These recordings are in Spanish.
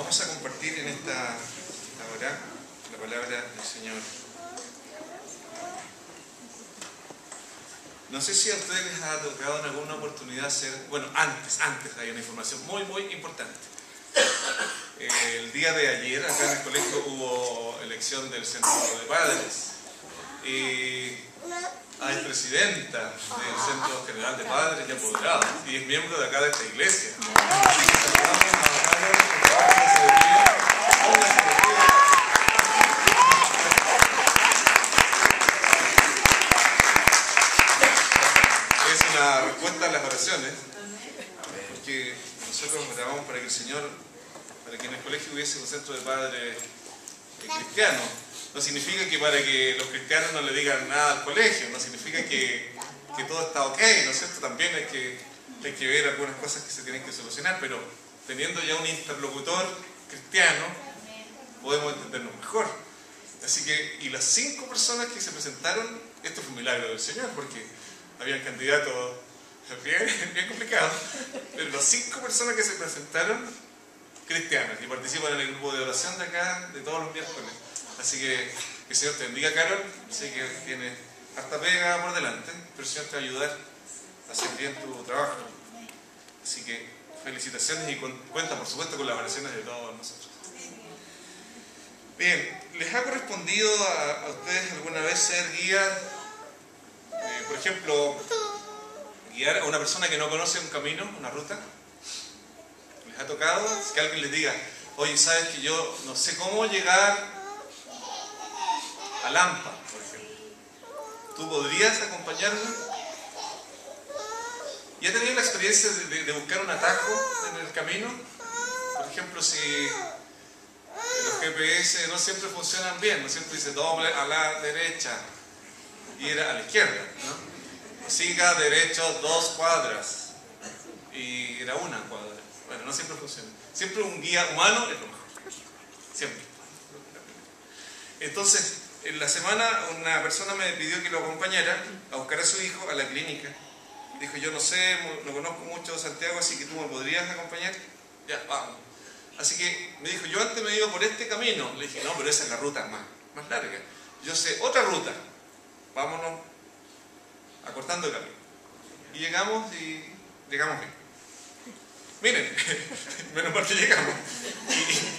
Vamos a compartir en esta hora la palabra del Señor. No sé si a ustedes les ha tocado en alguna oportunidad hacer... Bueno, antes hay una información muy importante. El día de ayer, acá en el colegio, hubo elección del Centro de Padres. Hay presidenta del Centro General de Padres y Apoderados, y es miembro de acá de esta iglesia. Es una respuesta a las oraciones, porque nosotros oramos para que el Señor, para que en el colegio hubiese un centro de padres cristianos. No significa que para que los cristianos no le digan nada al colegio, no significa que todo está ok, ¿no es cierto? También hay que ver algunas cosas que se tienen que solucionar, pero teniendo ya un interlocutor cristiano, podemos entendernos mejor. Así que, y las 5 personas que se presentaron, esto fue un milagro del Señor, porque habían candidatos bien complicados, pero las 5 personas que se presentaron, cristianas, y participan en el grupo de oración de acá, de todos los miércoles. Así que el Señor te bendiga, Carol. Sé que tienes harta pega por delante, pero el Señor te va a ayudar a hacer bien tu trabajo. Así que felicitaciones y cuenta, por supuesto, con las oraciones de todos nosotros. Bien, ¿les ha correspondido a ustedes alguna vez ser guía? Por ejemplo, guiar a una persona que no conoce un camino, una ruta. ¿Les ha tocado que alguien les diga, oye, sabes que yo no sé cómo llegar a Lampa, por ejemplo? ¿Tú podrías acompañarme? ¿Y ha tenido la experiencia de buscar un atajo en el camino? Por ejemplo, si los GPS no siempre funcionan bien, no siempre dice doble a la derecha y era a la izquierda, ¿no? Siga derecho 2 cuadras y era 1 cuadra. Bueno, no siempre funciona. Siempre un guía humano es lo mejor. Siempre. Entonces, en la semana una persona me pidió que lo acompañara a buscar a su hijo a la clínica. Dijo, yo no sé, no conozco mucho Santiago, así que tú me podrías acompañar. Ya, vamos. Así que me dijo, yo antes me iba por este camino. Le dije, no, pero esa es la ruta más larga. Yo sé otra ruta. Vámonos acortando el camino. Y llegamos bien. Miren, menos mal que llegamos.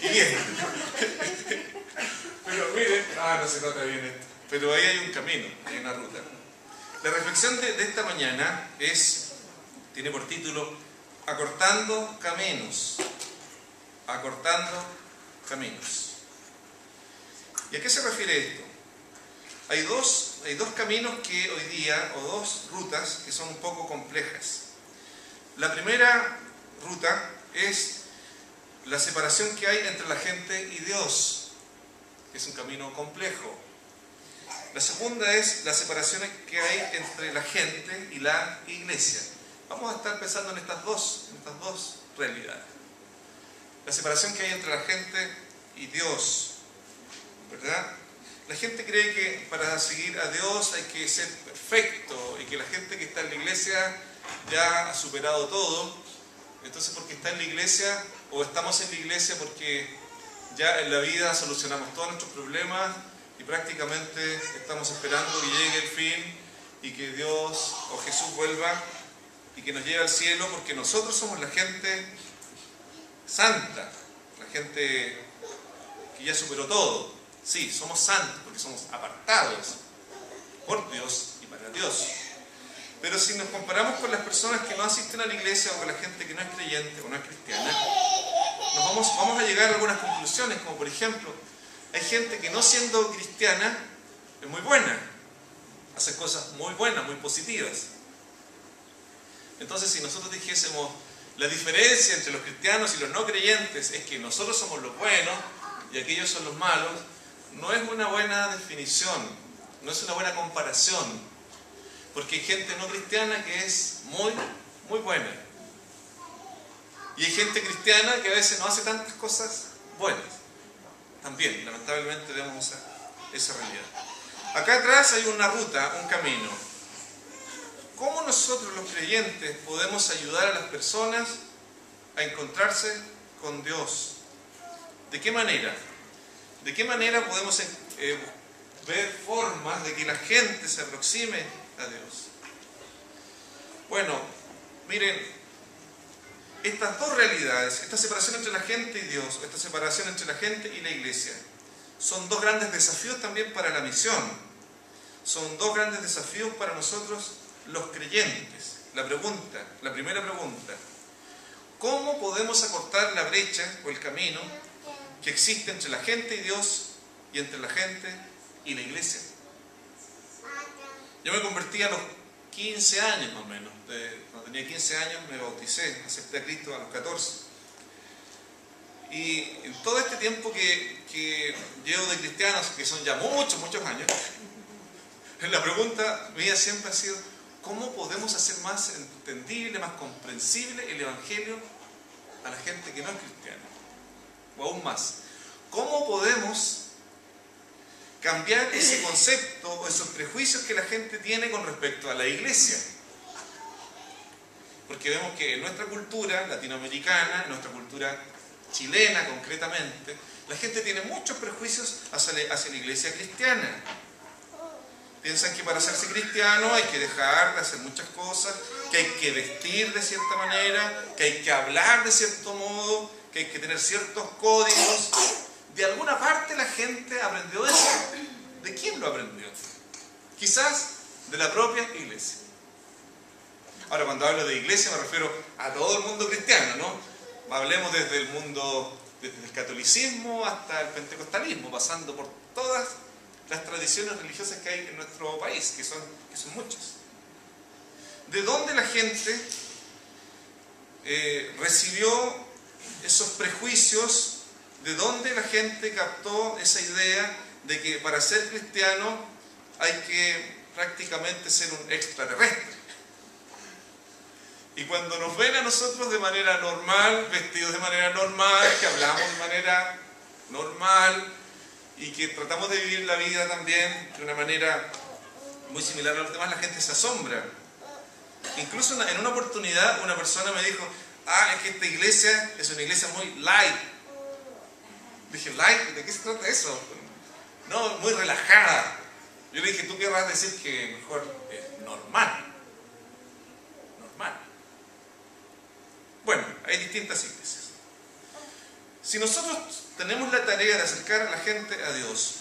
Y bien. Pero miren, no se nota bien esto. Pero ahí hay un camino, hay una ruta. La reflexión de esta mañana tiene por título Acortando Caminos. Acortando Caminos. ¿Y a qué se refiere esto? Hay dos caminos que hoy día, o 2 rutas que son un poco complejas. La primera ruta es la separación que hay entre la gente y Dios, que es un camino complejo. La segunda es las separaciones que hay entre la gente y la iglesia. Vamos a estar pensando en estas dos realidades. La separación que hay entre la gente y Dios, ¿verdad? La gente cree que para seguir a Dios hay que ser perfecto y que la gente que está en la iglesia ya ha superado todo. Entonces, porque está en la iglesia, o estamos en la iglesia porque ya en la vida solucionamos todos nuestros problemas y prácticamente estamos esperando que llegue el fin y que Dios o Jesús vuelva y que nos lleve al cielo, porque nosotros somos la gente santa, la gente que ya superó todo. Sí, somos santos porque somos apartados por Dios y para Dios. Pero si nos comparamos con las personas que no asisten a la iglesia o con la gente que no es creyente o no es cristiana, vamos a llegar a algunas conclusiones, como por ejemplo, hay gente que no siendo cristiana es muy buena, hace cosas muy buenas, muy positivas. Entonces, si nosotros dijésemos la diferencia entre los cristianos y los no creyentes es que nosotros somos los buenos y aquellos son los malos, no es una buena definición, no es una buena comparación, porque hay gente no cristiana que es muy buena y hay gente cristiana que a veces no hace tantas cosas buenas. También, lamentablemente, vemos esa realidad. Acá atrás hay una ruta, un camino. ¿Cómo nosotros los creyentes podemos ayudar a las personas a encontrarse con Dios? ¿De qué manera? ¿De qué manera podemos ver formas de que la gente se aproxime a Dios? Bueno, miren, estas dos realidades, esta separación entre la gente y Dios, esta separación entre la gente y la iglesia, son dos grandes desafíos también para la misión. Son dos grandes desafíos para nosotros los creyentes. La primera pregunta, ¿cómo podemos acortar la brecha o el camino que existe entre la gente y Dios y entre la gente y la iglesia? Yo me convertí a los 15 años más o menos. Cuando tenía 15 años me bauticé, acepté a Cristo a los 14. Y en todo este tiempo que llevo de cristianos, que son ya muchos años, la pregunta mía siempre ha sido, ¿cómo podemos hacer más entendible, más comprensible el Evangelio a la gente que no es cristiana? O aún más, ¿cómo podemos cambiar ese concepto o esos prejuicios que la gente tiene con respecto a la iglesia? Porque vemos que en nuestra cultura latinoamericana, en nuestra cultura chilena concretamente, la gente tiene muchos prejuicios hacia la iglesia cristiana. Piensan que para hacerse cristiano hay que dejar de hacer muchas cosas, que hay que vestir de cierta manera, que hay que hablar de cierto modo, que hay que tener ciertos códigos. De alguna parte la gente aprendió eso. ¿De quién lo aprendió? Quizás de la propia iglesia. Ahora, cuando hablo de iglesia me refiero a todo el mundo cristiano, ¿no? Hablemos desde el mundo, desde el catolicismo hasta el pentecostalismo, pasando por todas las tradiciones religiosas que hay en nuestro país, que son muchas. ¿De dónde la gente recibió esos prejuicios? ¿De dónde la gente captó esa idea de que para ser cristiano hay que prácticamente ser un extraterrestre? Y cuando nos ven a nosotros de manera normal, vestidos de manera normal, que hablamos de manera normal y que tratamos de vivir la vida también de una manera muy similar a los demás, la gente se asombra. Incluso en una oportunidad una persona me dijo, es que esta iglesia es una iglesia muy light. Dije, ¿light? ¿De qué se trata eso? No, muy relajada. Yo le dije, ¿tú querrás decir que mejor es normal? Normal. Bueno, hay distintas iglesias. Si nosotros tenemos la tarea de acercar a la gente a Dios,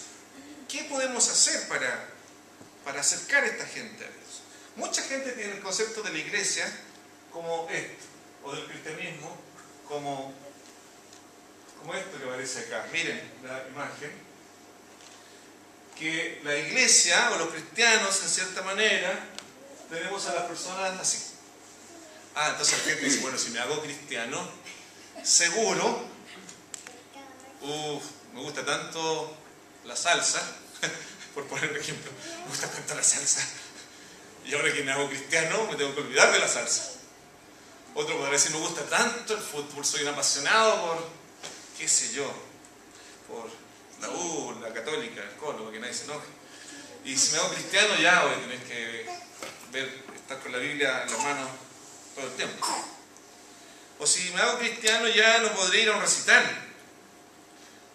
¿qué podemos hacer para acercar a esta gente a Dios? Mucha gente tiene el concepto de la iglesia como esto, o del cristianismo como esto que aparece acá. Miren la imagen. Que la iglesia, o los cristianos en cierta manera, tenemos a las personas así. Entonces la gente dice, bueno, si me hago cristiano, seguro, me gusta tanto la salsa, por poner un ejemplo, me gusta tanto la salsa, y ahora que me hago cristiano, me tengo que olvidar de la salsa. Otro podrá decir, me gusta tanto el fútbol, soy un apasionado por, qué sé yo, por la U, la Católica, el Colo, para que nadie se enoje. Y si me hago cristiano, ya voy a tener que estar con la Biblia en las manos todo el tiempo. O si me hago cristiano, ya no podré ir a un recital.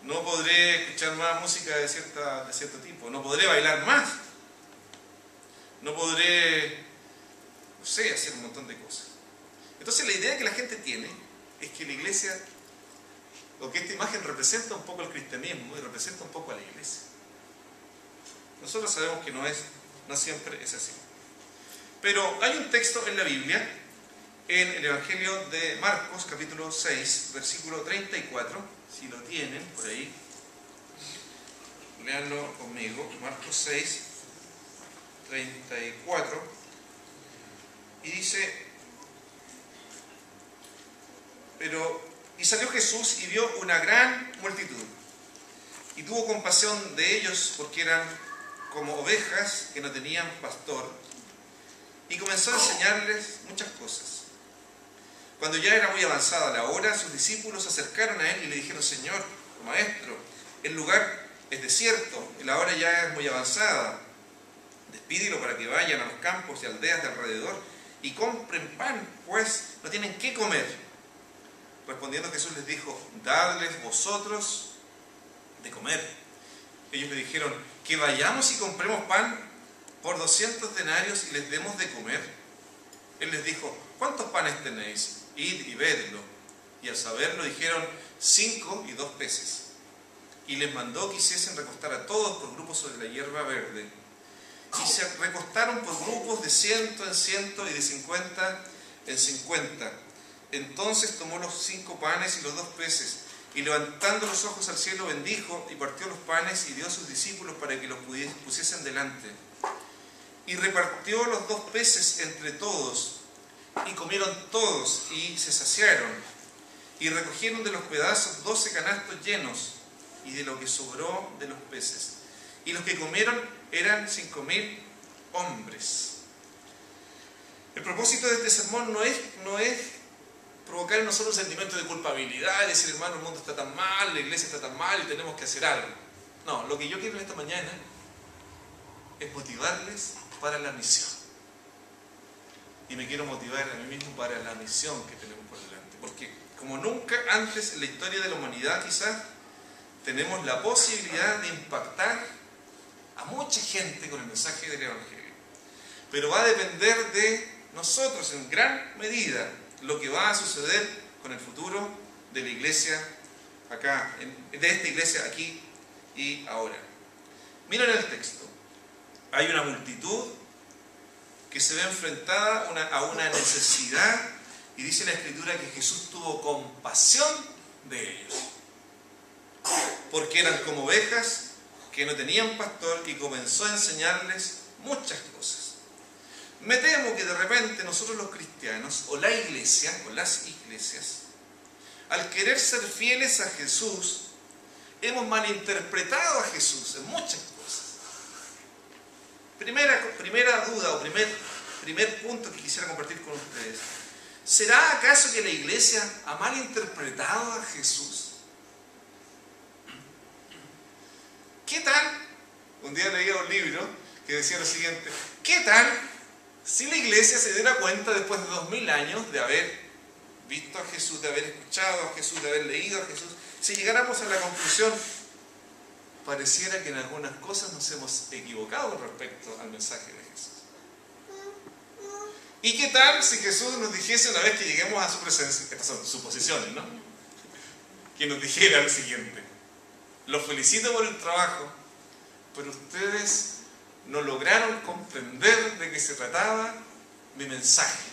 No podré escuchar más música de cierto tipo. No podré bailar más. No podré, no sé, hacer un montón de cosas. Entonces la idea que la gente tiene es que la iglesia, o que esta imagen representa un poco el cristianismo y representa un poco a la iglesia. Nosotros sabemos que no siempre es así. Pero hay un texto en la Biblia, en el Evangelio de Marcos, capítulo 6, versículo 34, si lo tienen por ahí, léanlo conmigo, Marcos 6, 34, y dice, y salió Jesús y vio una gran multitud, y tuvo compasión de ellos porque eran como ovejas que no tenían pastor, y comenzó a enseñarles muchas cosas. Cuando ya era muy avanzada la hora, sus discípulos se acercaron a él y le dijeron, Señor, Maestro, el lugar es desierto y la hora ya es muy avanzada. Despídelo para que vayan a los campos y aldeas de alrededor y compren pan, pues no tienen qué comer. Respondiendo Jesús les dijo: dadles vosotros de comer. Ellos le dijeron: que vayamos y compremos pan por 200 denarios y les demos de comer. Él les dijo: ¿cuántos panes tenéis? Id y vedlo. Y al saberlo dijeron: 5 y 2 peces. Y les mandó que hiciesen recostar a todos por grupos sobre la hierba verde. Y se recostaron por grupos de 100 en 100 y de 50 en 50. Entonces tomó los 5 panes y los 2 peces, y levantando los ojos al cielo bendijo, y partió los panes y dio a sus discípulos para que los pusiesen delante. Y repartió los 2 peces entre todos, y comieron todos, y se saciaron. Y recogieron de los pedazos 12 canastos llenos, y de lo que sobró de los peces. Y los que comieron eran 5.000 hombres. El propósito de este sermón no es provocar en nosotros un sentimiento de culpabilidad, de decir: hermano, el mundo está tan mal, la iglesia está tan mal y tenemos que hacer algo. No, lo que yo quiero en esta mañana es motivarles para la misión. Y me quiero motivar a mí mismo para la misión que tenemos por delante. Porque como nunca antes en la historia de la humanidad quizás, tenemos la posibilidad de impactar a mucha gente con el mensaje del Evangelio. Pero va a depender de nosotros en gran medida lo que va a suceder con el futuro de la iglesia acá, de esta iglesia aquí y ahora. Miren el texto. Hay una multitud que se ve enfrentada a una necesidad, y dice la Escritura que Jesús tuvo compasión de ellos, porque eran como ovejas que no tenían pastor, y comenzó a enseñarles muchas cosas. Me temo que de repente nosotros los cristianos, o la iglesia, o las iglesias, al querer ser fieles a Jesús, hemos malinterpretado a Jesús en muchas cosas. Primera duda, o primer punto que quisiera compartir con ustedes. ¿Será acaso que la iglesia ha malinterpretado a Jesús? ¿Qué tal? Un día leía un libro que decía lo siguiente: ¿qué tal si la iglesia se diera cuenta después de 2000 años de haber visto a Jesús, de haber escuchado a Jesús, de haber leído a Jesús, si llegáramos a la conclusión, pareciera que en algunas cosas nos hemos equivocado con respecto al mensaje de Jesús? ¿Y qué tal si Jesús nos dijese, una vez que lleguemos a su presencia, estas son suposiciones, ¿no?, que nos dijera lo siguiente: los felicito por el trabajo, pero ustedes no lograron comprender de qué se trataba mi mensaje.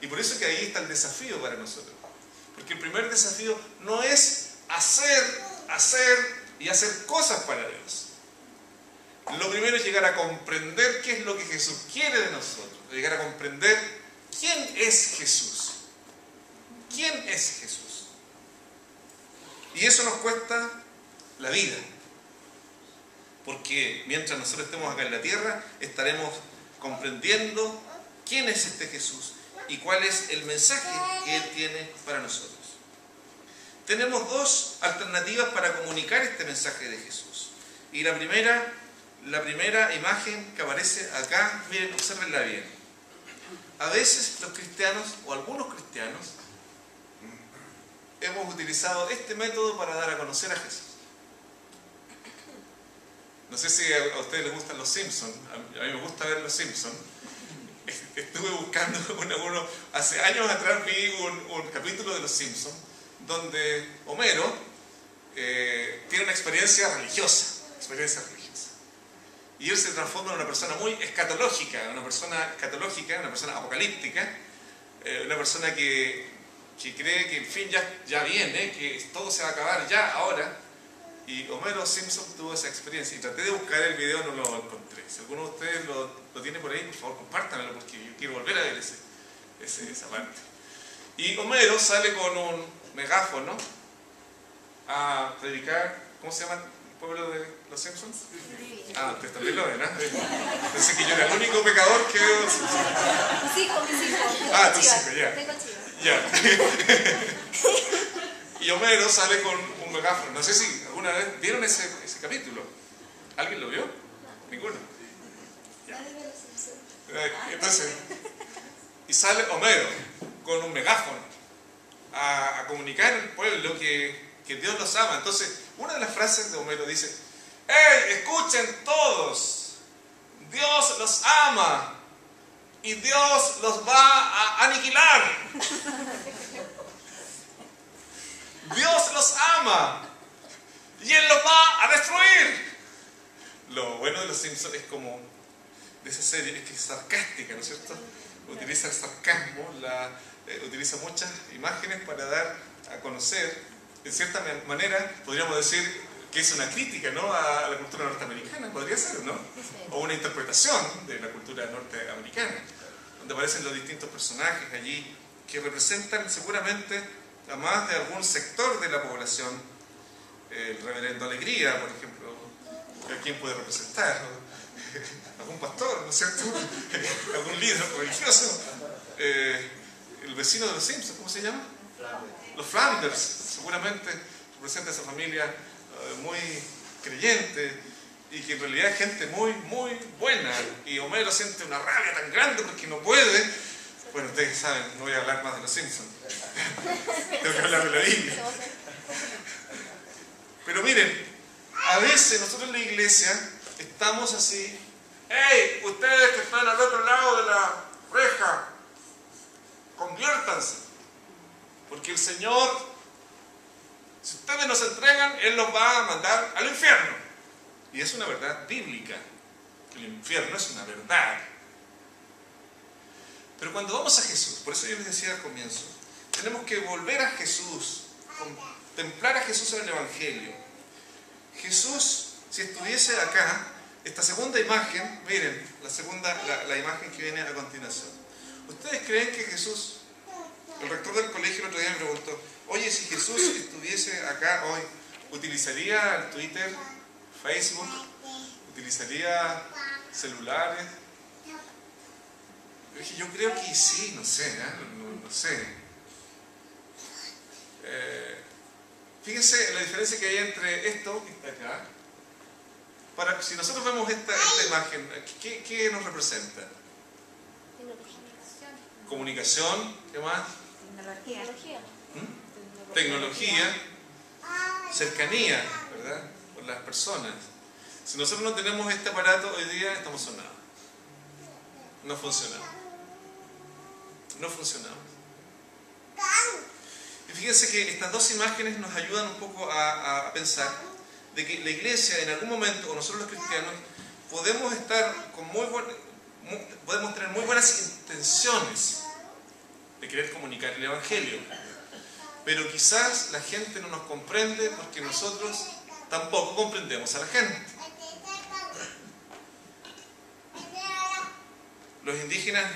Y por eso que ahí está el desafío para nosotros. Porque el primer desafío no es hacer cosas para Dios. Lo primero es llegar a comprender qué es lo que Jesús quiere de nosotros. Llegar a comprender quién es Jesús. ¿Quién es Jesús? Y eso nos cuesta la vida. Porque mientras nosotros estemos acá en la tierra, estaremos comprendiendo quién es este Jesús y cuál es el mensaje que Él tiene para nosotros. Tenemos 2 alternativas para comunicar este mensaje de Jesús. Y la primera imagen que aparece acá, miren, obsérvenla bien. A veces los cristianos, o algunos cristianos, hemos utilizado este método para dar a conocer a Jesús. No sé si a ustedes les gustan los Simpsons. A mí me gusta ver los Simpsons. Estuve buscando hace años atrás vi un capítulo de los Simpsons donde Homero tiene una experiencia religiosa. Y él se transforma en una persona muy escatológica, una persona apocalíptica, una persona que cree que el fin ya viene, que todo se va a acabar ya, ahora. Y Homero Simpson tuvo esa experiencia. Y traté de buscar el video, no lo encontré. Si alguno de ustedes lo tiene por ahí, por favor compártanlo, porque yo quiero volver a ver esa parte. Y Homero sale con un megáfono a predicar. ¿Cómo se llama el pueblo de los Simpsons? Ah, ustedes también lo ven, ¿eh? Pensé que yo era el único pecador que veo los Simpsons. Mis hijos. Ah, tus hijos, ya. Tengo chivas. Ya. Y Homero sale con un megáfono. No sé si alguna vez vieron ese capítulo. ¿Alguien lo vio? Ninguno. Ya. Entonces, y sale Homero con un megáfono a comunicar al pueblo que Dios los ama. Entonces, una de las frases de Homero dice: ¡Hey, escuchen todos! Dios los ama y Dios los va a aniquilar. Dios los ama y Él los va a destruir. Lo bueno de los Simpsons es como de esa serie, es que es sarcástica, ¿no es cierto? Utiliza el sarcasmo, utiliza muchas imágenes para dar a conocer, en cierta manera, podríamos decir que es una crítica, ¿no?, a la cultura norteamericana, podría ser, ¿no? O una interpretación de la cultura norteamericana, donde aparecen los distintos personajes allí que representan seguramente a más de algún sector de la población. El reverendo Alegría, por ejemplo, ¿a quién puede representar? ¿Algún pastor, no es cierto? ¿Algún líder religioso? El vecino de los Simpsons, ¿cómo se llama? Los Flanders, seguramente representa a esa familia muy creyente y que en realidad es gente muy, muy buena. Y Homero siente una rabia tan grande porque no puede. Bueno, ustedes saben, no voy a hablar más de los Simpsons. Tengo que hablar de la Biblia. Pero miren, a veces nosotros en la iglesia estamos así: ¡hey! Ustedes que están al otro lado de la reja, conviértanse, porque el Señor, si ustedes nos entregan, Él los va a mandar al infierno. Y es una verdad bíblica, que el infierno es una verdad. Pero cuando vamos a Jesús, por eso yo les decía al comienzo, tenemos que volver a Jesús, contemplar a Jesús en el Evangelio. Jesús, si estuviese acá, esta segunda imagen, miren, la imagen que viene a continuación. ¿Ustedes creen que Jesús, el rector del colegio el otro día me preguntó: oye, si Jesús estuviese acá hoy, ¿utilizaría el Twitter, Facebook? ¿Utilizaría celulares? Yo dije: yo creo que sí, no sé, no sé. Fíjense la diferencia que hay entre esto que está acá. Si nosotros vemos esta imagen, ¿qué nos representa? Comunicación, ¿qué más? Tecnología. Tecnología, cercanía, ¿verdad?, con las personas. Si nosotros no tenemos este aparato hoy día, estamos sonados. No funcionamos. No funcionamos. Y fíjense que estas dos imágenes nos ayudan un poco a pensar de que la iglesia en algún momento, o nosotros los cristianos, podemos estar con podemos tener muy buenas intenciones de querer comunicar el Evangelio, pero quizás la gente no nos comprende porque nosotros tampoco comprendemos a la gente. Unos indígenas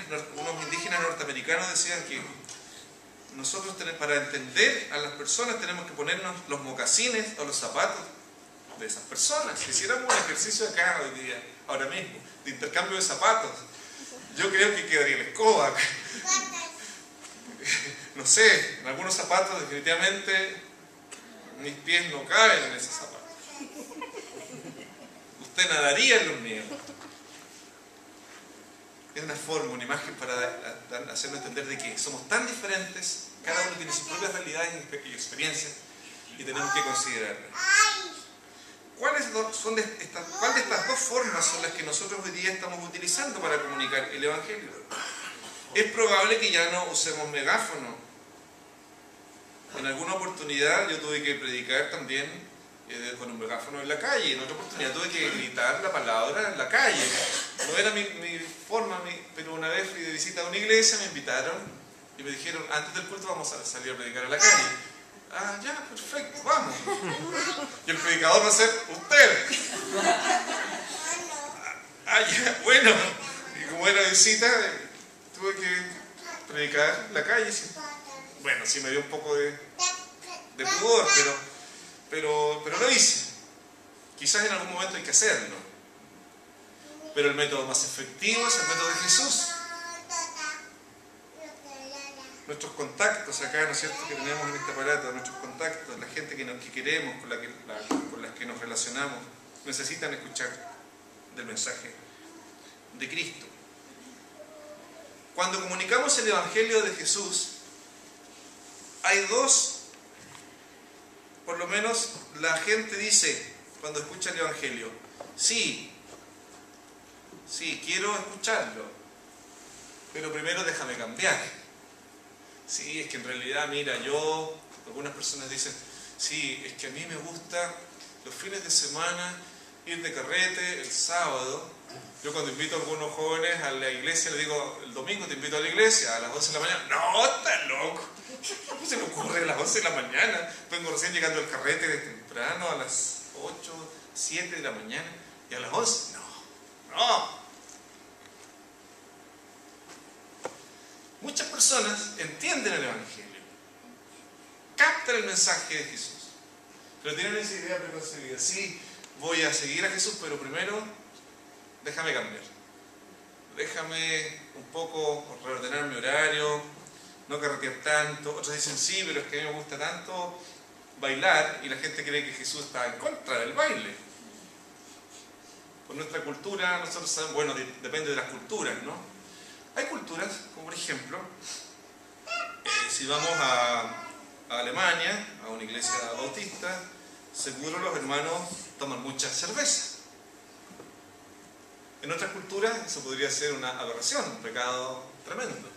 norteamericanos decían que nosotros para entender a las personas tenemos que ponernos los mocasines o los zapatos de esas personas. Si hiciéramos un ejercicio acá hoy día, ahora mismo, de intercambio de zapatos, yo creo que quedaría la escoba acá. No sé, en algunos zapatos definitivamente mis pies no caben en esos zapatos. Usted nadaría en los míos. Es una forma, una imagen para hacernos entender de que somos tan diferentes, cada uno tiene sus propias realidades y experiencias, y tenemos que considerarlas. ¿Cuál de estas dos formas son las que nosotros hoy día estamos utilizando para comunicar el Evangelio? Es probable que ya no usemos megáfono. En alguna oportunidad yo tuve que predicar también con un megáfono en la calle. En otra oportunidad tuve que gritar la palabra en la calle. No era mi forma, pero una vez fui de visita a una iglesia, me invitaron y me dijeron: antes del culto vamos a salir a predicar a la calle. Ah, ya, perfecto, vamos. Y el predicador va a ser usted. Ah, ya, bueno. Y como era visita, tuve que predicar en la calle. Bueno, sí me dio un poco de pudor, pero lo hice. Quizás en algún momento hay que hacerlo. Pero el método más efectivo es el método de Jesús. Nuestros contactos acá, ¿no es cierto?, que tenemos en este aparato, nuestros contactos, la gente que queremos, con las que nos relacionamos, necesitan escuchar del mensaje de Cristo. Cuando comunicamos el Evangelio de Jesús, hay dos, por lo menos la gente dice cuando escucha el Evangelio, sí, quiero escucharlo, pero primero déjame cambiar. Sí, es que en realidad, mira, algunas personas dicen, sí, es que a mí me gusta los fines de semana ir de carrete el sábado. Yo cuando invito a algunos jóvenes a la iglesia, les digo, el domingo te invito a la iglesia a las 11 de la mañana. No, estás loco. ¿Cómo se me ocurre a las 11 de la mañana? Vengo recién llegando al carrete de temprano, a las 8, 7 de la mañana, y a las 11. No. Muchas personas entienden el Evangelio, captan el mensaje de Jesús, pero tienen esa idea preconcebida. Sí, voy a seguir a Jesús, pero primero déjame cambiar. Déjame un poco reordenar mi horario, no carretear tanto. Otros dicen, sí, pero es que a mí me gusta tanto bailar, y la gente cree que Jesús está en contra del baile. Por nuestra cultura, nosotros sabemos, bueno, depende de las culturas, ¿no? Hay culturas, como por ejemplo, si vamos a Alemania, a una iglesia bautista, seguro los hermanos toman mucha cerveza. En otras culturas eso podría ser una aberración, un pecado tremendo.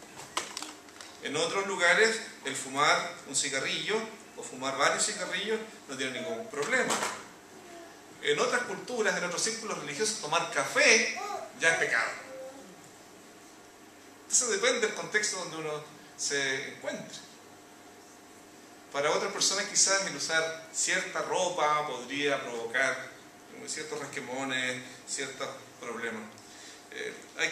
En otros lugares el fumar un cigarrillo o fumar varios cigarrillos no tiene ningún problema. En otras culturas, en otros círculos religiosos, tomar café ya es pecado. Entonces depende del contexto donde uno se encuentre. Para otras personas quizás el usar cierta ropa podría provocar ciertos resquemones, ciertos problemas. Hay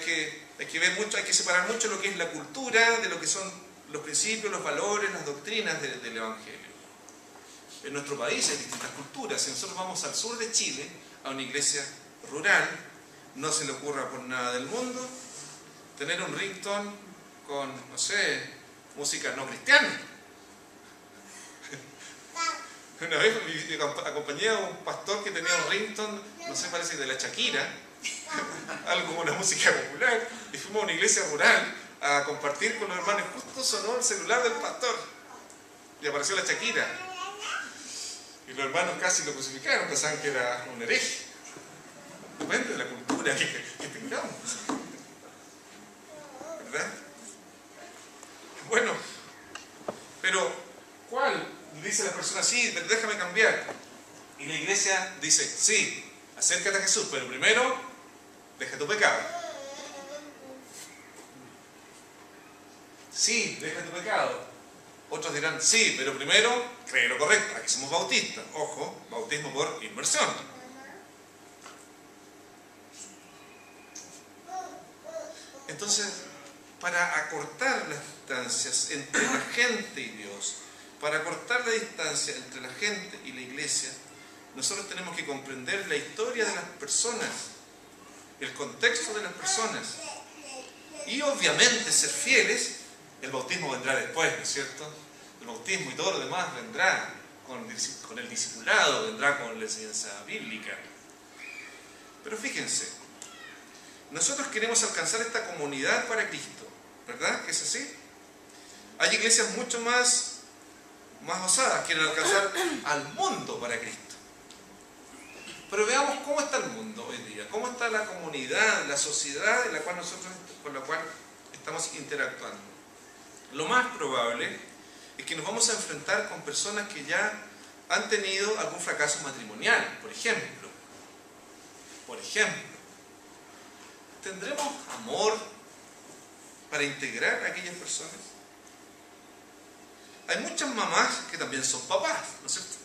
que ver mucho, hay que separar mucho lo que es la cultura de lo que son los principios, los valores, las doctrinas del Evangelio. En nuestro país hay distintas culturas. Si nosotros vamos al sur de Chile, a una iglesia rural, no se le ocurra por nada del mundo tener un ringtone con, no sé, música no cristiana. Una vez acompañé a un pastor que tenía un ringtone, no sé, parece de la Shakira, algo como una música popular, y fuimos a una iglesia rural a compartir con los hermanos. Justo sonó el celular del pastor y apareció la Shakira, y los hermanos casi lo crucificaron, pensaban que era un hereje. Depende de la cultura que tengamos, ¿verdad? Bueno, pero ¿cuál? Dice la persona, sí, déjame cambiar. Y la iglesia dice, sí, acércate a Jesús, pero primero deja tu pecado. Sí, deja tu pecado. Otros dirán, sí, pero primero cree lo correcto. Aquí somos bautistas. Ojo, bautismo por inmersión. Entonces, para acortar las distancias entre la gente y Dios, para acortar la distancia entre la gente y la iglesia, nosotros tenemos que comprender la historia de las personas, el contexto de las personas, y obviamente ser fieles. El bautismo vendrá después, ¿no es cierto? El bautismo y todo lo demás vendrá con el discipulado, vendrá con la enseñanza bíblica. Pero fíjense, nosotros queremos alcanzar esta comunidad para Cristo, ¿verdad? ¿Que es así? Hay iglesias mucho más osadas, quieren alcanzar al mundo para Cristo. Pero veamos cómo está el mundo hoy día, cómo está la comunidad, la sociedad con la cual estamos interactuando. Lo más probable es que nos vamos a enfrentar con personas que ya han tenido algún fracaso matrimonial, por ejemplo. ¿Tendremos amor para integrar a aquellas personas? Hay muchas mamás que también son papás, ¿no es cierto?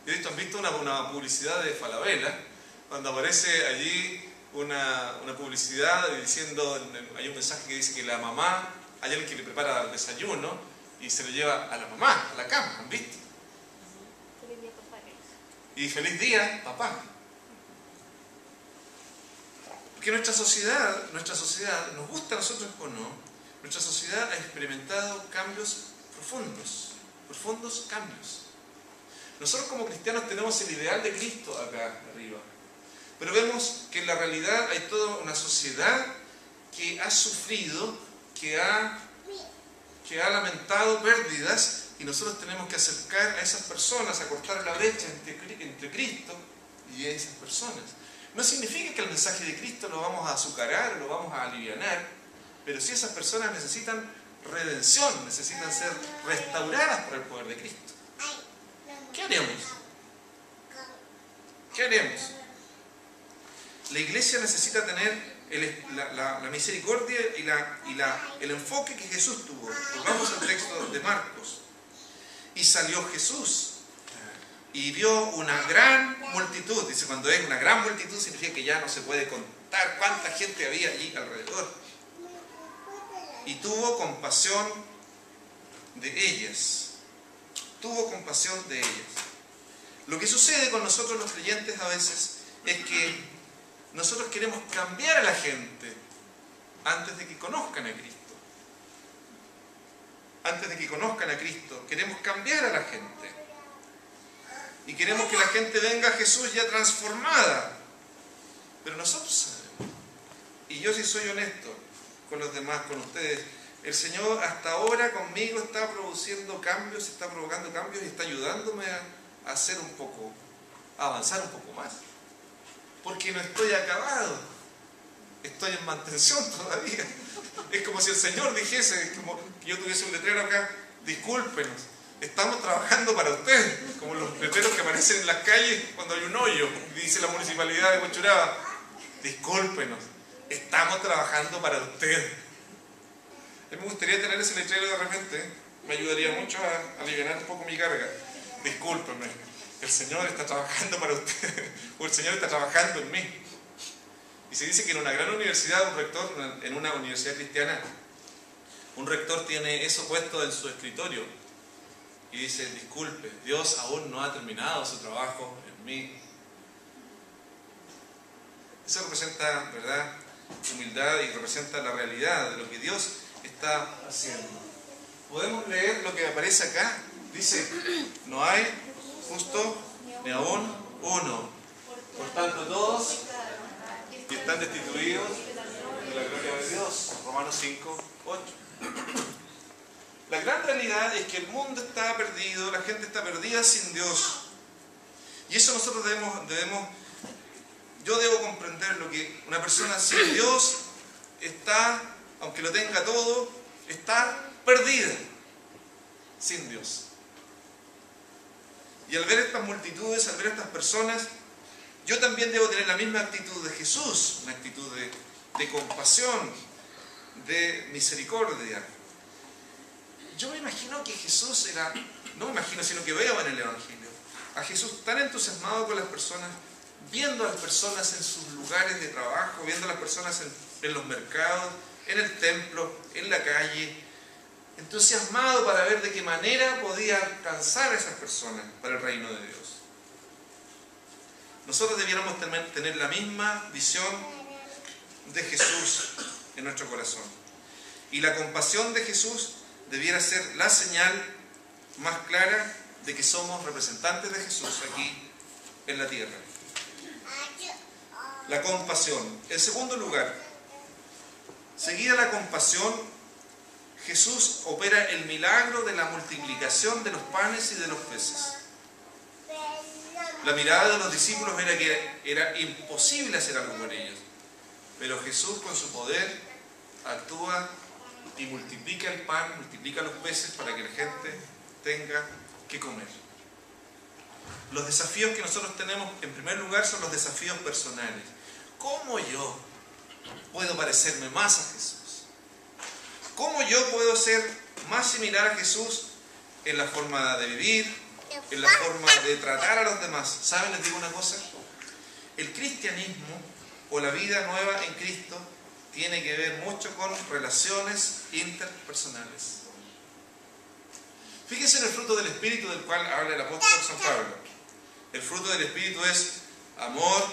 Y de hecho han visto una publicidad de Falabella, cuando aparece allí una publicidad diciendo, hay un mensaje que dice que la mamá, hay alguien que le prepara el desayuno y se lo lleva a la mamá, a la cama, ¿han visto? Feliz día, papá. Y feliz día, papá. Porque nuestra sociedad, nos gusta a nosotros o no, nuestra sociedad ha experimentado cambios profundos cambios. Nosotros como cristianos tenemos el ideal de Cristo acá arriba, pero vemos que en la realidad hay toda una sociedad que ha sufrido, que ha lamentado pérdidas y nosotros tenemos que acercar a esas personas, a cortar la brecha entre Cristo y esas personas. No significa que el mensaje de Cristo lo vamos a azucarar o lo vamos a alivianar, pero sí esas personas necesitan redención, necesitan ser restauradas por el poder de Cristo. ¿Qué haremos? ¿Qué haremos? La iglesia necesita tener la misericordia y el enfoque que Jesús tuvo. Volvamos al texto de Marcos. Y salió Jesús y vio una gran multitud. Dice, cuando es una gran multitud significa que ya no se puede contar cuánta gente había allí alrededor. Y tuvo compasión de ellas. Tuvo compasión de ellas. Lo que sucede con nosotros los creyentes a veces es que nosotros queremos cambiar a la gente antes de que conozcan a Cristo. Antes de que conozcan a Cristo, queremos cambiar a la gente. Y queremos que la gente venga a Jesús ya transformada. Pero nosotros sabemos, y yo sí soy honesto con los demás, con ustedes, el Señor hasta ahora conmigo está produciendo cambios, está provocando cambios y está ayudándome a hacer un poco, a avanzar un poco más. Porque no estoy acabado, estoy en mantención todavía. Es como si el Señor dijese, como que yo tuviese un letrero acá, discúlpenos, estamos trabajando para ustedes, como los letreros que aparecen en las calles cuando hay un hoyo, dice la municipalidad de Huachuraba, discúlpenos, estamos trabajando para ustedes. A mí me gustaría tener ese letrero de repente, me ayudaría mucho a aliviar un poco mi carga. Discúlpenme, el Señor está trabajando para ustedes, o el Señor está trabajando en mí. Y se dice que en una gran universidad, un rector, en una universidad cristiana, un rector tiene eso puesto en su escritorio y dice, disculpe, Dios aún no ha terminado su trabajo en mí. Eso representa, ¿verdad?, humildad y representa la realidad de lo que Dios está haciendo. Podemos leer lo que aparece acá. Dice, no hay justo ni aún uno. Por tanto, todos y están destituidos de la gloria de Dios. Romanos 5, 8. La gran realidad es que el mundo está perdido, la gente está perdida sin Dios. Y eso nosotros yo debo comprender lo que una persona sin Dios está, aunque lo tenga todo, está perdida sin Dios. Y al ver estas multitudes, al ver estas personas, yo también debo tener la misma actitud de Jesús, una actitud de compasión, de misericordia. Yo me imagino que Jesús era, no me imagino, sino que veo en el Evangelio, a Jesús tan entusiasmado con las personas, viendo a las personas en sus lugares de trabajo, viendo a las personas en los mercados, en el templo, en la calle, entusiasmado para ver de qué manera podía alcanzar a esas personas para el reino de Dios. Nosotros debiéramos tener la misma visión de Jesús en nuestro corazón. Y la compasión de Jesús debiera ser la señal más clara de que somos representantes de Jesús aquí en la tierra. La compasión. En segundo lugar, seguida la compasión, Jesús opera el milagro de la multiplicación de los panes y de los peces. La mirada de los discípulos era que era imposible hacer algo por ellos, pero Jesús con su poder actúa y multiplica el pan, multiplica los peces para que la gente tenga que comer. Los desafíos que nosotros tenemos, en primer lugar, son los desafíos personales. ¿Cómo yo puedo parecerme más a Jesús? ¿Cómo yo puedo ser más similar a Jesús en la forma de vivir, en la forma de tratar a los demás? ¿Saben? Les digo una cosa. El cristianismo o la vida nueva en Cristo tiene que ver mucho con relaciones interpersonales. Fíjense en el fruto del Espíritu del cual habla el apóstol San Pablo. El fruto del Espíritu es amor,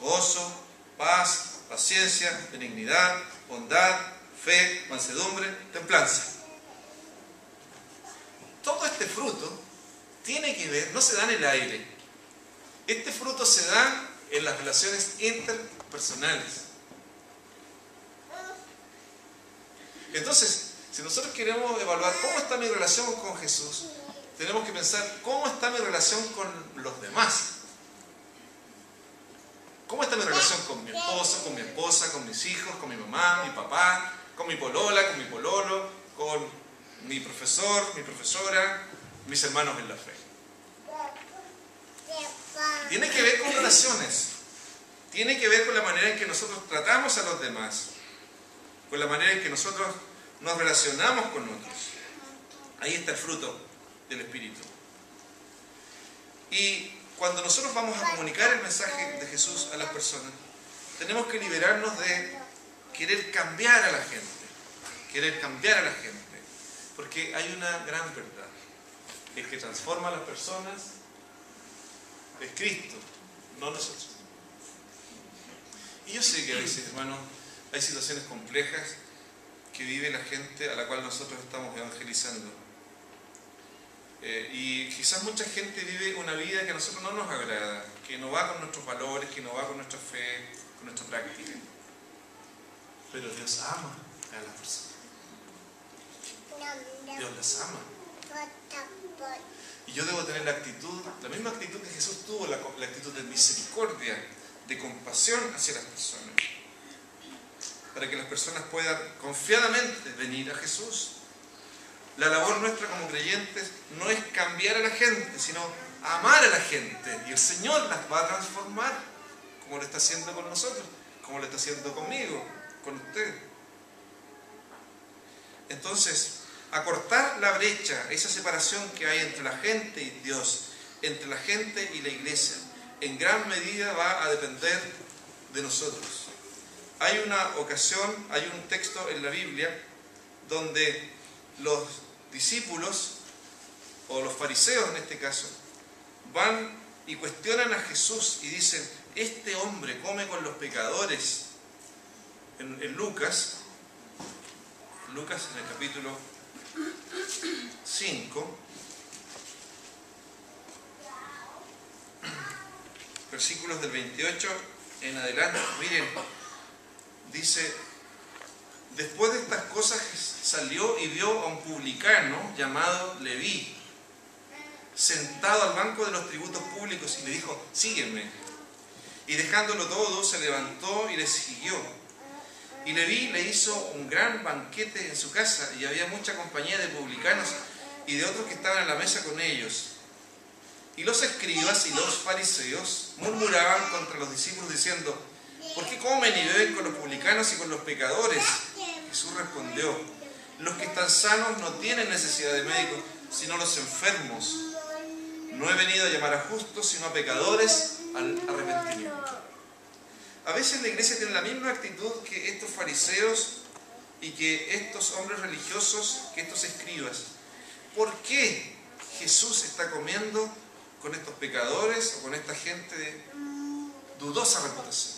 gozo, paz, paciencia, benignidad, bondad, fe, mansedumbre, templanza. Todo este fruto tiene que ver, no se da en el aire. Este fruto se da en las relaciones interpersonales. Entonces, Si nosotros queremos evaluar cómo está mi relación con Jesús, tenemos que pensar cómo está mi relación con los demás. ¿Cómo está mi relación con mi esposo, con mi esposa, con mis hijos, con mi mamá, mi papá, con mi polola, con mi pololo, con mi profesor, mi profesora, mis hermanos en la fe? Tiene que ver con relaciones. Tiene que ver con la manera en que nosotros tratamos a los demás, con la manera en que nosotros nos relacionamos con otros. Ahí está el fruto del Espíritu. Y cuando nosotros vamos a comunicar el mensaje de Jesús a las personas, tenemos que liberarnos de querer cambiar a la gente. Querer cambiar a la gente. Porque hay una gran verdad. El que transforma a las personas es Cristo, no nosotros. Y yo sé que a veces, hermanos, hay situaciones complejas que vive la gente a la cual nosotros estamos evangelizando. Y quizás mucha gente vive una vida que a nosotros no nos agrada, que no va con nuestros valores, que no va con nuestra fe, con nuestra práctica. Pero Dios ama a las personas. Dios las ama. Y yo debo tener la actitud, la misma actitud que Jesús tuvo, la actitud de misericordia, de compasión hacia las personas, para que las personas puedan confiadamente venir a Jesús. La labor nuestra como creyentes no es cambiar a la gente, sino amar a la gente, y el Señor las va a transformar, como lo está haciendo con nosotros, como lo está haciendo conmigo, con usted. Entonces, acortar la brecha, esa separación que hay entre la gente y Dios, entre la gente y la iglesia, en gran medida va a depender de nosotros. Hay una ocasión, hay un texto en la Biblia donde los discípulos, o los fariseos en este caso, van y cuestionan a Jesús y dicen: este hombre come con los pecadores. En Lucas en el capítulo 5, versículos del 28 en adelante, miren, dice: después de estas cosas salió y vio a un publicano llamado Leví sentado al banco de los tributos públicos y le dijo: sígueme. Y dejándolo todo, se levantó y le siguió. Y Leví le hizo un gran banquete en su casa, y había mucha compañía de publicanos y de otros que estaban en la mesa con ellos. Y los escribas y los fariseos murmuraban contra los discípulos diciendo: ¿por qué comen y beben con los publicanos y con los pecadores? Jesús respondió: los que están sanos no tienen necesidad de médicos, sino los enfermos. No he venido a llamar a justos, sino a pecadores al arrepentimiento. A veces la iglesia tiene la misma actitud que estos fariseos y que estos hombres religiosos, que estos escribas. ¿Por qué Jesús está comiendo con estos pecadores o con esta gente de dudosa reputación?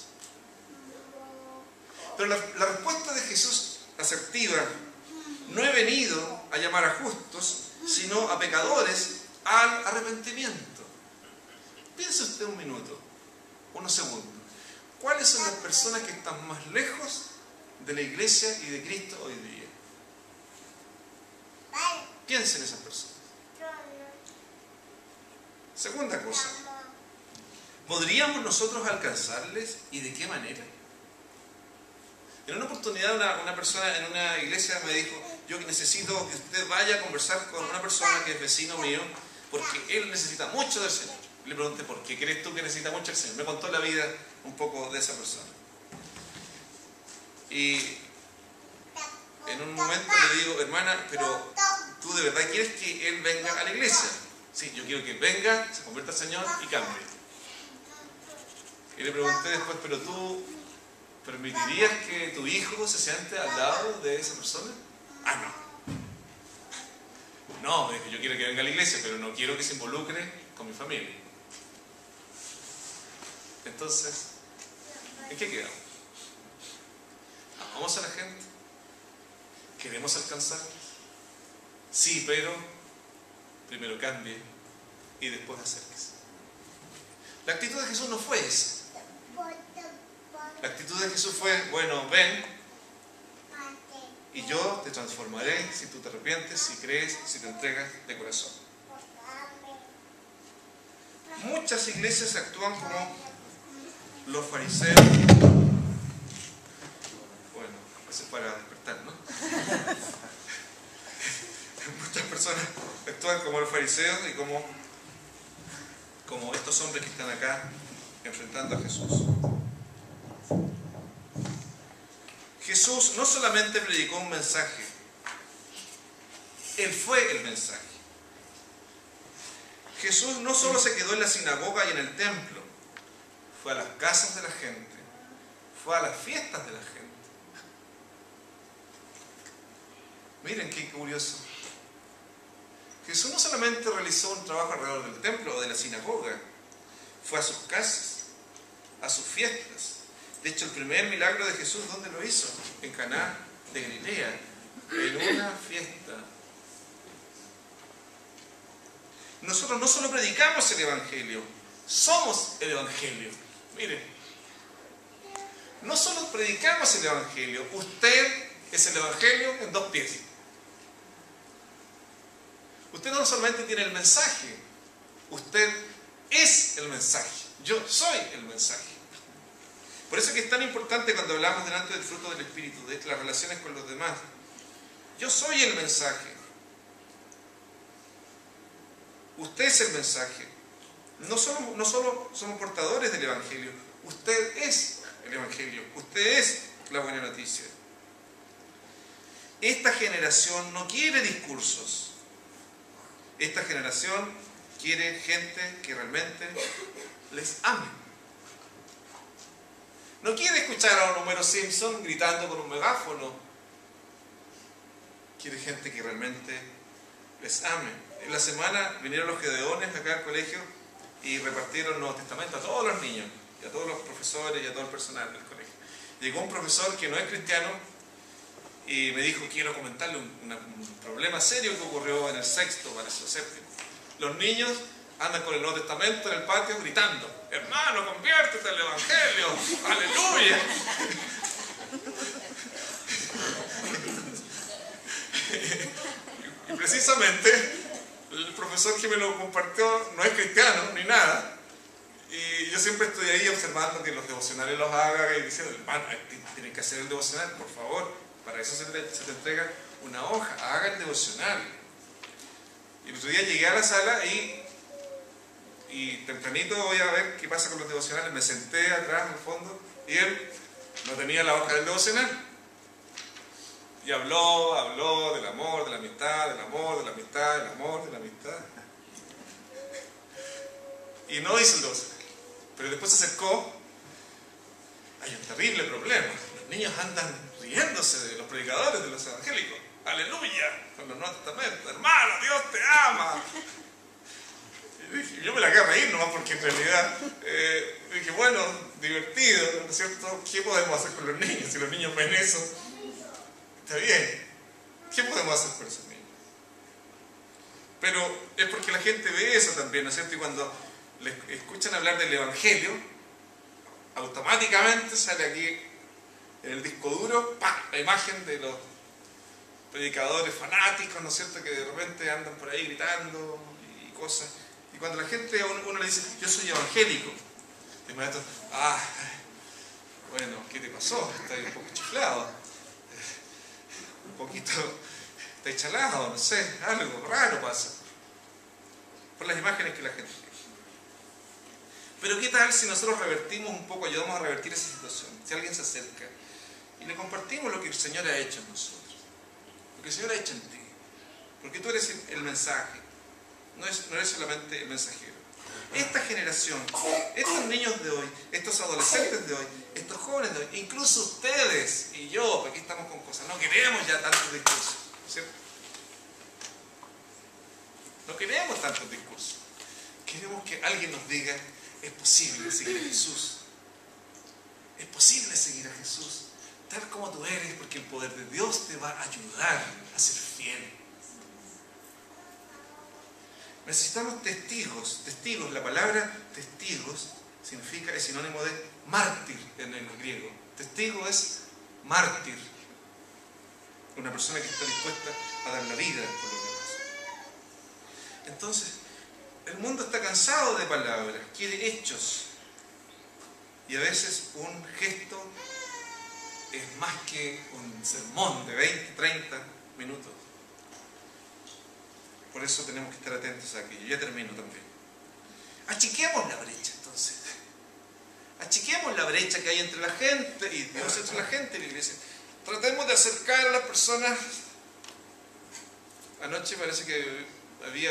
Pero la respuesta de Jesús asertiva: no he venido a llamar a justos, sino a pecadores al arrepentimiento. Piense usted un minuto, unos segundos. ¿Cuáles son las personas que están más lejos de la iglesia y de Cristo hoy día? Piensen en esas personas. Segunda cosa, ¿podríamos nosotros alcanzarles y de qué manera? En una oportunidad una persona en una iglesia me dijo: yo necesito que usted vaya a conversar con una persona que es vecino mío, porque él necesita mucho del Señor. Le pregunté: ¿por qué crees tú que necesita mucho el Señor? Me contó la vida un poco de esa persona. Y en un momento le digo: hermana, pero ¿tú de verdad quieres que él venga a la iglesia? Sí, yo quiero que venga, se convierta al Señor y cambie. Y le pregunté después: ¿pero tú permitirías que tu hijo se siente al lado de esa persona? Ah, no. No, me dijo: yo quiero que venga a la iglesia, pero no quiero que se involucre con mi familia. Entonces, ¿en qué quedamos? ¿Amamos a la gente? ¿Queremos alcanzarlos? Sí, pero primero cambie y después acérquese. La actitud de Jesús no fue esa. La actitud de Jesús fue: bueno, ven Y yo te transformaré si tú te arrepientes, si crees, si te entregas de corazón. Muchas iglesias actúan como los fariseos. Bueno, eso es para despertar, ¿no? Muchas personas actúan como los fariseos y como estos hombres que están acá enfrentando a Jesús. Jesús no solamente predicó un mensaje, Él fue el mensaje. Jesús no solo se quedó en la sinagoga y en el templo, fue a las casas de la gente, fue a las fiestas de la gente. Miren qué curioso. Jesús no solamente realizó un trabajo alrededor del templo o de la sinagoga, fue a sus casas, a sus fiestas. De hecho, el primer milagro de Jesús, ¿dónde lo hizo? En Caná de Galilea, en una fiesta. Nosotros no solo predicamos el Evangelio, somos el Evangelio. Miren, no solo predicamos el Evangelio, usted es el Evangelio en dos pies. Usted no solamente tiene el mensaje, usted es el mensaje. Yo soy el mensaje. Por eso es que es tan importante cuando hablamos delante del fruto del Espíritu, de las relaciones con los demás. Yo soy el mensaje. Usted es el mensaje. No solo somos portadores del Evangelio, usted es el Evangelio, usted es la buena noticia. Esta generación no quiere discursos. Esta generación quiere gente que realmente les ame. No quiere escuchar a un Homero Simpson gritando con un megáfono. Quiere gente que realmente les ame. En la semana vinieron los gedeones acá al colegio y repartieron Nuevo Testamento a todos los niños, y a todos los profesores y a todo el personal del colegio. Llegó un profesor que no es cristiano y me dijo, quiero comentarle un problema serio que ocurrió en el sexto, parece, o séptimo. Los niños andan con el Nuevo Testamento en el patio gritando, hermano, conviértete al Evangelio, aleluya. Y precisamente el profesor que me lo compartió no es cristiano ni nada, y yo siempre estoy ahí observando que los devocionales los haga y diciendo, hermano, tienen que hacer el devocional, por favor, para eso se te entrega una hoja, haga el devocional. Y el otro día llegué a la sala y tempranito voy a ver qué pasa con los devocionales. Me senté atrás al fondo y él no tenía la hoja del devocional. Y habló del amor, de la amistad, del amor, de la amistad, del amor, de la amistad. Y no hizo el devocional. Pero después se acercó. Hay un terrible problema. Los niños andan riéndose de los predicadores, de los evangélicos. Aleluya, con los Nuevos Testamentos. Hermano, Dios te ama. Y yo me la quedé a reír nomás porque en realidad dije, bueno, divertido, ¿no es cierto? ¿Qué podemos hacer con los niños? Si los niños ven eso, está bien. ¿Qué podemos hacer con esos niños? Pero es porque la gente ve eso también, ¿no es cierto? Y cuando les escuchan hablar del Evangelio, automáticamente sale aquí en el disco duro, ¡pam!, la imagen de los predicadores fanáticos, ¿no es cierto?, que de repente andan por ahí gritando y cosas. Y cuando la gente, uno le dice, yo soy evangélico, de inmediato, bueno, ¿qué te pasó? Estás un poco chiflado, un poquito, estás chalado, no sé, algo raro pasa. Por las imágenes que la gente ve. Pero ¿qué tal si nosotros revertimos un poco, ayudamos a revertir esa situación? Si alguien se acerca y le compartimos lo que el Señor ha hecho en nosotros, lo que el Señor ha hecho en ti, porque tú eres el mensaje, no eres solamente el mensajero. Esta generación, estos niños de hoy, estos adolescentes de hoy, estos jóvenes de hoy, incluso ustedes y yo, aquí estamos con cosas, no queremos ya tantos discursos, ¿cierto? No queremos tantos discursos. Queremos que alguien nos diga, es posible seguir a Jesús. Es posible seguir a Jesús tal como tú eres, porque el poder de Dios te va a ayudar a ser fiel. Necesitamos testigos. Testigos, la palabra testigos es sinónimo de mártir en el griego. Testigo es mártir. una persona que está dispuesta a dar la vida por los demás. Entonces, el mundo está cansado de palabras, quiere hechos. Y a veces un gesto es más que un sermón de 20, 30 minutos. Por eso tenemos que estar atentos a aquello. Ya termino también. Achiquemos la brecha entonces. Achiquemos la brecha que hay entre la gente y Dios, entre la gente y la iglesia. Tratemos de acercar a las personas. Anoche parece que hay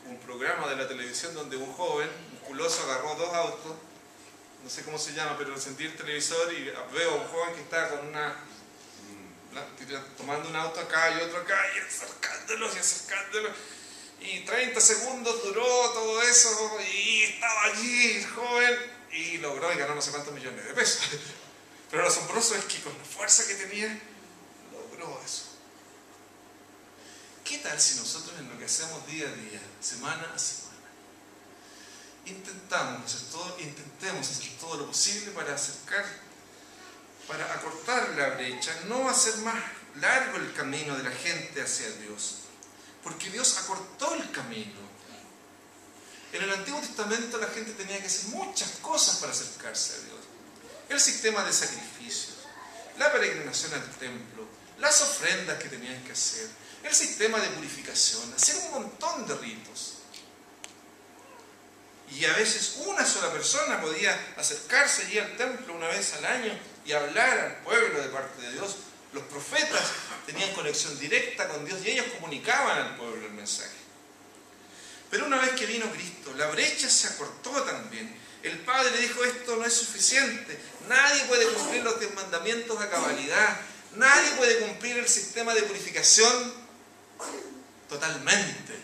un programa de la televisión donde un joven musculoso agarró 2 autos, no sé cómo se llama, pero encendí el televisor y veo a un joven que está con tomando un auto acá y otro acá y acercándolos y 30 segundos duró todo eso y estaba allí el joven y logró y ganó no sé cuántos millones de pesos. Pero lo asombroso es que con la fuerza que tenía logró eso. ¿Qué tal si nosotros en lo que hacemos día a día, semana a semana, intentemos hacer todo lo posible para acortar la brecha, no hacer más largo el camino de la gente hacia Dios? Porque Dios acortó el camino. En el Antiguo Testamento la gente tenía que hacer muchas cosas para acercarse a Dios. El sistema de sacrificios, la peregrinación al templo, las ofrendas que tenían que hacer, el sistema de purificación, hacer un montón de ritos. Y a veces una sola persona podía acercarse allí al templo una vez al año y hablar al pueblo de parte de Dios. Los profetas tenían conexión directa con Dios y ellos comunicaban al pueblo el mensaje. Pero una vez que vino Cristo, la brecha se acortó también. El Padre le dijo: esto no es suficiente. Nadie puede cumplir los 10 mandamientos a cabalidad. Nadie puede cumplir el sistema de purificación totalmente.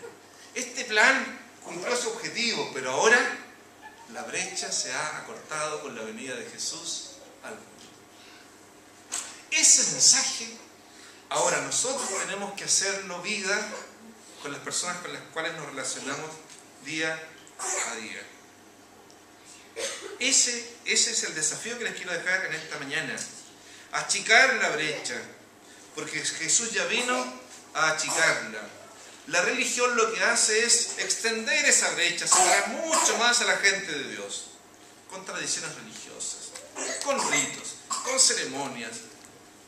Este plan cumplió su objetivo, pero ahora la brecha se ha acortado con la venida de Jesús al mundo. Ese mensaje, ahora nosotros tenemos que hacerlo vida con las personas con las cuales nos relacionamos día a día. Ese es el desafío que les quiero dejar en esta mañana. Achicar la brecha, porque Jesús ya vino a achicarla. La religión lo que hace es extender esa brecha, separar mucho más a la gente de Dios, con tradiciones religiosas, con ritos, con ceremonias,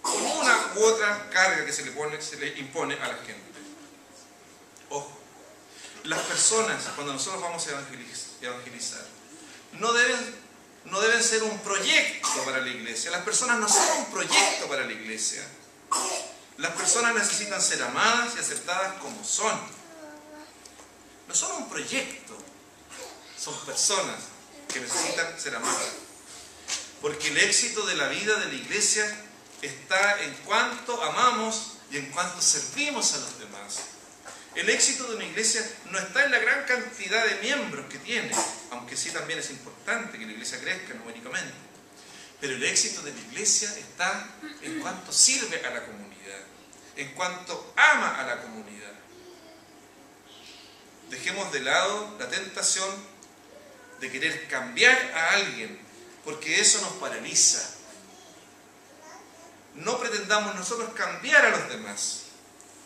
con una u otra carga que se le impone a la gente. Ojo, las personas, cuando nosotros vamos a evangelizar, no deben ser un proyecto para la iglesia. Las personas no son un proyecto para la iglesia. Las personas necesitan ser amadas y aceptadas como son. No son un proyecto, son personas que necesitan ser amadas. Porque el éxito de la vida de la iglesia está en cuanto amamos y en cuanto servimos a los demás. El éxito de una iglesia no está en la gran cantidad de miembros que tiene, aunque sí también es importante que la iglesia crezca numéricamente. Pero el éxito de la iglesia está en cuanto sirve a la comunidad, en cuanto ama a la comunidad. Dejemos de lado la tentación de querer cambiar a alguien, porque eso nos paraliza. No pretendamos nosotros cambiar a los demás.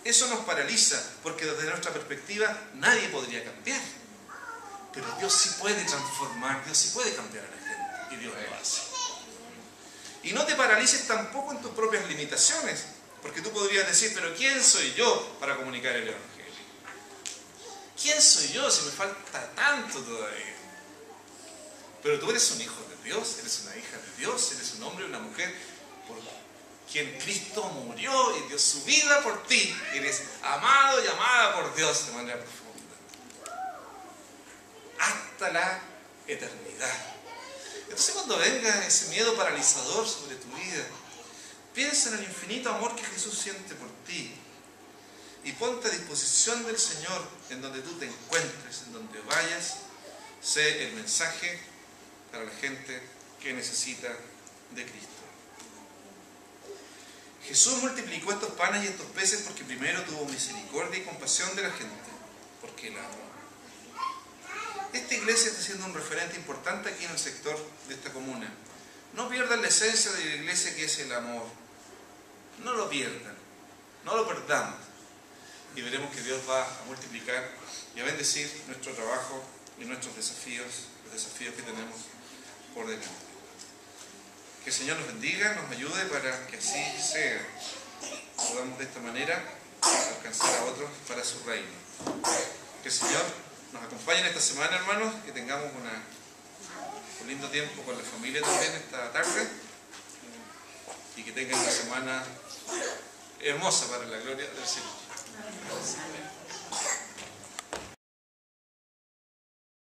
Eso nos paraliza, porque desde nuestra perspectiva nadie podría cambiar. Pero Dios sí puede transformar, Dios sí puede cambiar a la gente, y Dios lo hace. Y no te paralices tampoco en tus propias limitaciones, porque tú podrías decir: pero ¿quién soy yo para comunicar el Evangelio? ¿Quién soy yo si me falta tanto todavía? Pero tú eres un hijo de Dios, eres una hija de Dios, eres un hombre y una mujer por quien Cristo murió y dio su vida por ti. Eres amado y amada por Dios de manera profunda, hasta la eternidad. Entonces, cuando venga ese miedo paralizador sobre tu vida, piensa en el infinito amor que Jesús siente por ti y ponte a disposición del Señor en donde tú te encuentres, en donde vayas. Sé el mensaje para la gente que necesita de Cristo. Jesús multiplicó estos panes y estos peces porque primero tuvo misericordia y compasión de la gente, porque la amó. Esta iglesia está siendo un referente importante aquí en el sector de esta comuna. No pierdan la esencia de la iglesia, que es el amor. no lo pierdan, no lo perdamos. Y veremos que Dios va a multiplicar y a bendecir nuestro trabajo y nuestros desafíos, los desafíos que tenemos por delante. Que el Señor nos bendiga, nos ayude para que así sea. Podamos de esta manera alcanzar a otros para su reino. Que el Señor nos acompañe en esta semana, hermanos, que tengamos un lindo tiempo con la familia también esta tarde y que tengan una semana hermosa para la gloria del Señor.